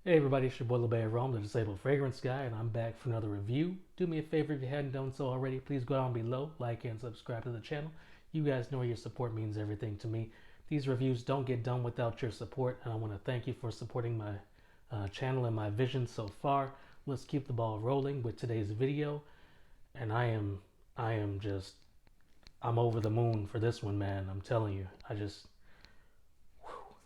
Hey everybody, it's your boy LeBay Rome, the Disabled Fragrance Guy, and I'm back for another review. Do me a favor if you hadn't done so already, please go down below, like and subscribe to the channel. You guys know your support means everything to me. These reviews don't get done without your support, and I want to thank you for supporting my channel and my vision so far. Let's keep the ball rolling with today's video, and I'm over the moon for this one, man. I'm telling you,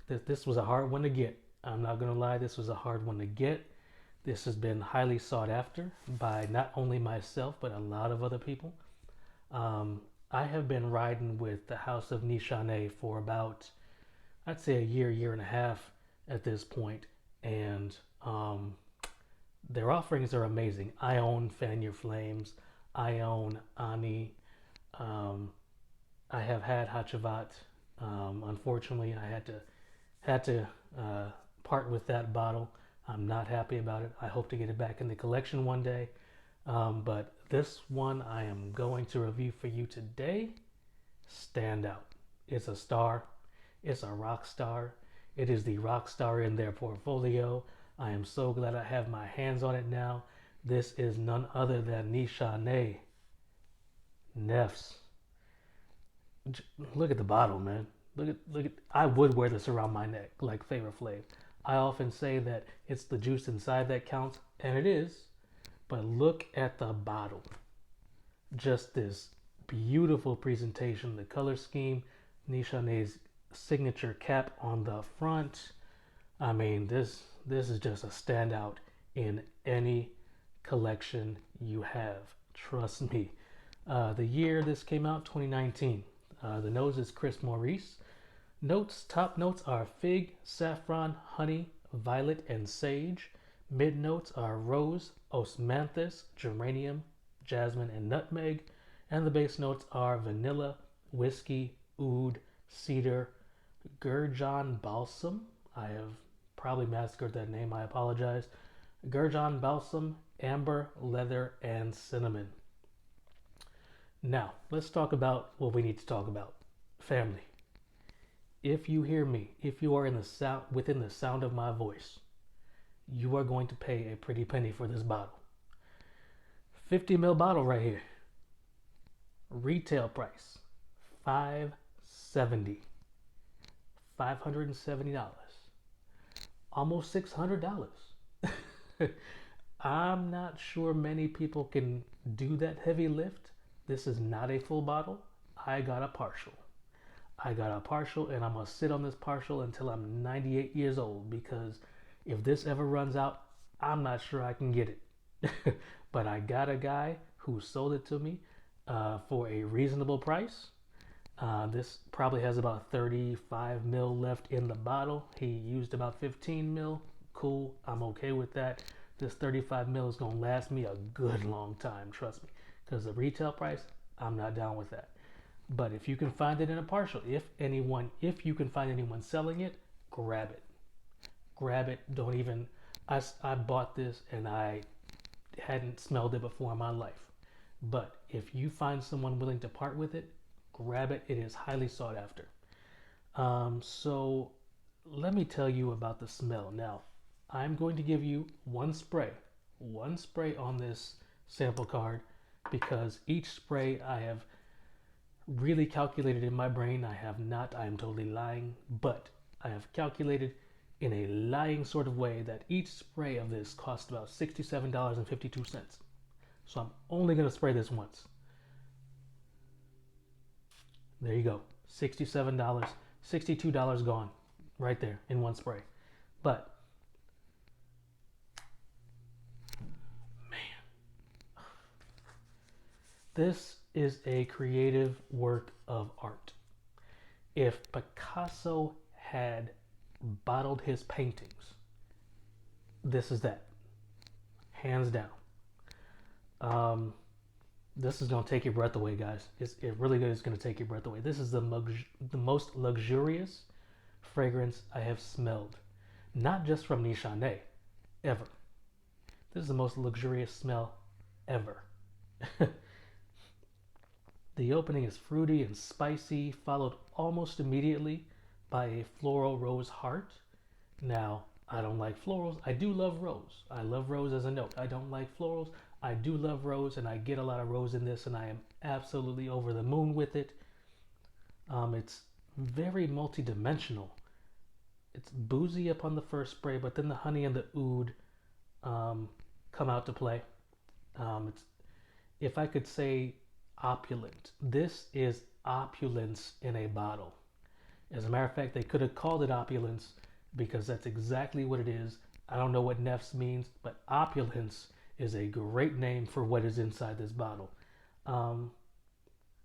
this was a hard one to get. I'm not gonna lie, this was a hard one to get. This has been highly sought after by not only myself but a lot of other people. I have been riding with the House of Nishane for about, I'd say, a year and a half at this point, and their offerings are amazing. I own Fan Your Flames. I own Ani. I have had Hachavat. Unfortunately, I had to part with that bottle. I'm not happy about it. I hope to get it back in the collection one day. But this one I am going to review for you today. Stand out. It's a star. It's a rock star. It is the rock star in their portfolio. I am so glad I have my hands on it now. This is none other than Nishane Nefs. Look at the bottle, man. Look at. I would wear this around my neck like Flavor Flav. I often say that it's the juice inside that counts, and it is. But look at the bottle. Just this beautiful presentation, the color scheme, Nishane's signature cap on the front. I mean, this is just a standout in any collection you have. Trust me. The year this came out, 2019. The nose is Chris Maurice. Top notes are fig, saffron, honey, violet, and sage. Mid notes are rose, osmanthus, geranium, jasmine, and nutmeg. And the base notes are vanilla, whiskey, oud, cedar, gurjan balsam. I have probably massacred that name, I apologize. Gurjan balsam, amber, leather, and cinnamon. Now, let's talk about what we need to talk about. Family. If you hear me, if you are within the sound of my voice, you are going to pay a pretty penny for this bottle. 50 ml bottle right here. Retail price $570. $570. Almost $600. I'm not sure many people can do that heavy lift. This is not a full bottle. I got a partial. And I'm going to sit on this partial until I'm 98 years old, because if this ever runs out, I'm not sure I can get it. But I got a guy who sold it to me for a reasonable price. This probably has about 35 mil left in the bottle. He used about 15 mil. Cool. I'm okay with that. This 35 mil is going to last me a good long time, trust me. Because the retail price, I'm not down with that. But if you can find it in a partial, if you can find anyone selling it, grab it. Grab it. Don't even. I bought this and I hadn't smelled it before in my life. But if you find someone willing to part with it, grab it. It is highly sought after. So let me tell you about the smell. Now, I'm going to give you one spray on this sample card, because each spray I have really calculated in my brain. I have not, I am totally lying, but I have calculated in a lying sort of way that each spray of this cost about $67.52. So I'm only going to spray this once. There you go. $67, $62 gone right there in one spray. But man, this is a creative work of art. If Picasso had bottled his paintings, this is that, hands down. This is gonna take your breath away, guys. It really is gonna take your breath away. This is the most luxurious fragrance I have smelled, not just from Nishane, ever. This is the most luxurious smell ever. The opening is fruity and spicy, followed almost immediately by a floral rose heart. Now, I don't like florals. I do love rose. I love rose as a note. I don't like florals. I do love rose, and I get a lot of rose in this, and I am absolutely over the moon with it. It's very multi-dimensional. It's boozy up on the first spray, but then the honey and the oud come out to play. It's, if I could say opulent, this is opulence in a bottle. As a matter of fact, they could have called it opulence because that's exactly what it is. I don't know what Nefs means, but opulence is a great name for what is inside this bottle.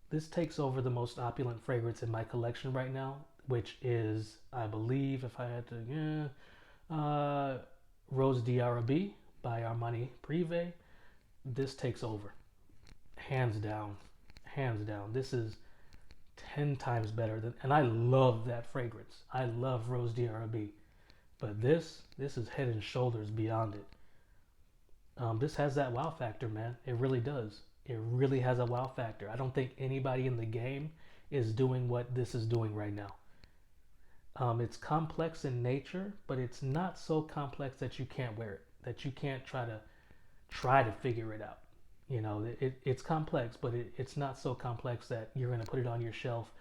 This takes over the most opulent fragrance in my collection right now, which is, I believe, if I had to, Rose d'Arabi by Armani Privé. This takes over, hands down, hands down. This is 10 times better than, and I love that fragrance. I love Rose d'Arabi, but this is head and shoulders beyond it. This has that wow factor, man. It really does. It really has a wow factor. I don't think anybody in the game is doing what this is doing right now. It's complex in nature, but it's not so complex that you can't wear it, that you can't try to figure it out. You know, it's complex, but it's not so complex that you're going to put it on your shelf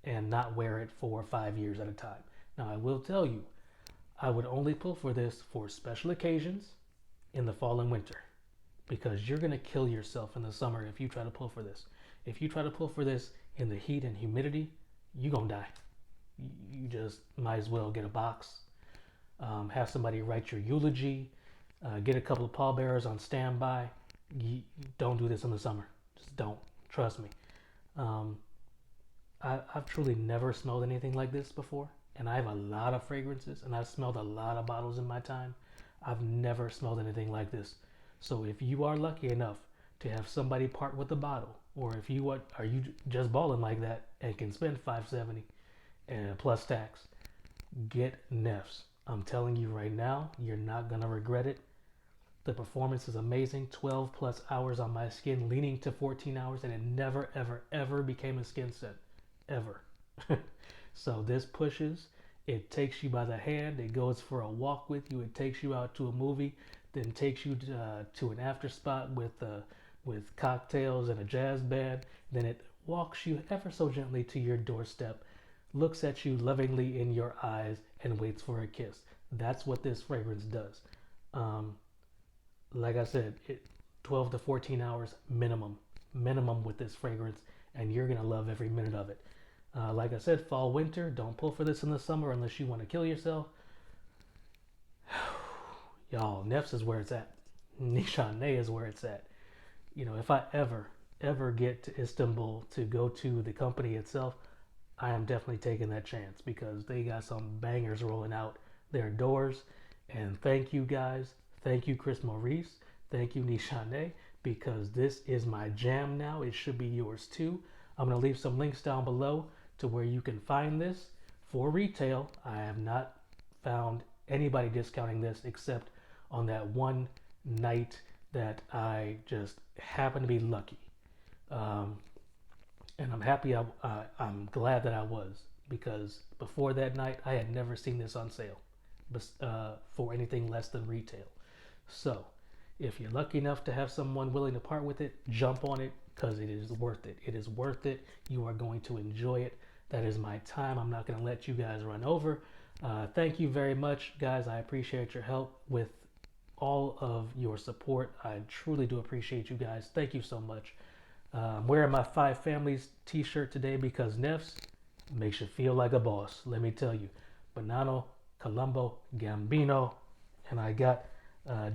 and not wear it for 5 years at a time. Now, I will tell you, I would only pull for this for special occasions in the fall and winter, because you're going to kill yourself in the summer if you try to pull for this. If you try to pull for this in the heat and humidity, you're going to die. You just might as well get a box, have somebody write your eulogy, get a couple of pallbearers on standby. Don't do this in the summer. Just don't. Trust me. I've truly never smelled anything like this before, and I have a lot of fragrances, and I've smelled a lot of bottles in my time. I've never smelled anything like this. So if you are lucky enough to have somebody part with a bottle, or if you are you just balling like that and can spend $570 and plus tax, get Nefs. I'm telling you right now, you're not gonna regret it. The performance is amazing. 12 plus hours on my skin, leaning to 14 hours, and it never, ever, ever became a skin scent, ever. So this pushes. It takes you by the hand. It goes for a walk with you. It takes you out to a movie, then takes you to an after spot with cocktails and a jazz band. Then it walks you ever so gently to your doorstep, looks at you lovingly in your eyes, and waits for a kiss. That's what this fragrance does. Like I said, 12 to 14 hours minimum with this fragrance, and you're gonna love every minute of it. Like I said, fall, winter, don't pull for this in the summer unless you want to kill yourself. Y'all, Nefs is where it's at. Nishane is where it's at. You know, if I ever get to Istanbul to go to the company itself, I am definitely taking that chance, because they got some bangers rolling out their doors. And thank you guys. Thank you, Chris Maurice. Thank you, Nishane, because this is my jam now. It should be yours too. I'm going to leave some links down below to where you can find this for retail. I have not found anybody discounting this except on that one night that I just happened to be lucky. And I'm happy, I'm glad that I was, because before that night, I had never seen this on sale for anything less than retail. So if you're lucky enough to have someone willing to part with it, jump on it, because it is worth it. It is worth it. You are going to enjoy it. That is my time. I'm not going to let you guys run over. Thank you very much, guys. I appreciate your help with all of your support. I truly do appreciate you guys. Thank you so much. I'm wearing my 5 Families t-shirt today because Nefs makes you feel like a boss. Let me tell you. Banano, Colombo, Gambino, and I got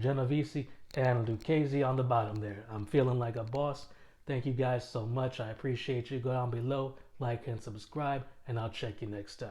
Genovese and Lucchese on the bottom there. I'm feeling like a boss. Thank you guys so much. I appreciate you. Go down below, like and subscribe, and I'll check you next time.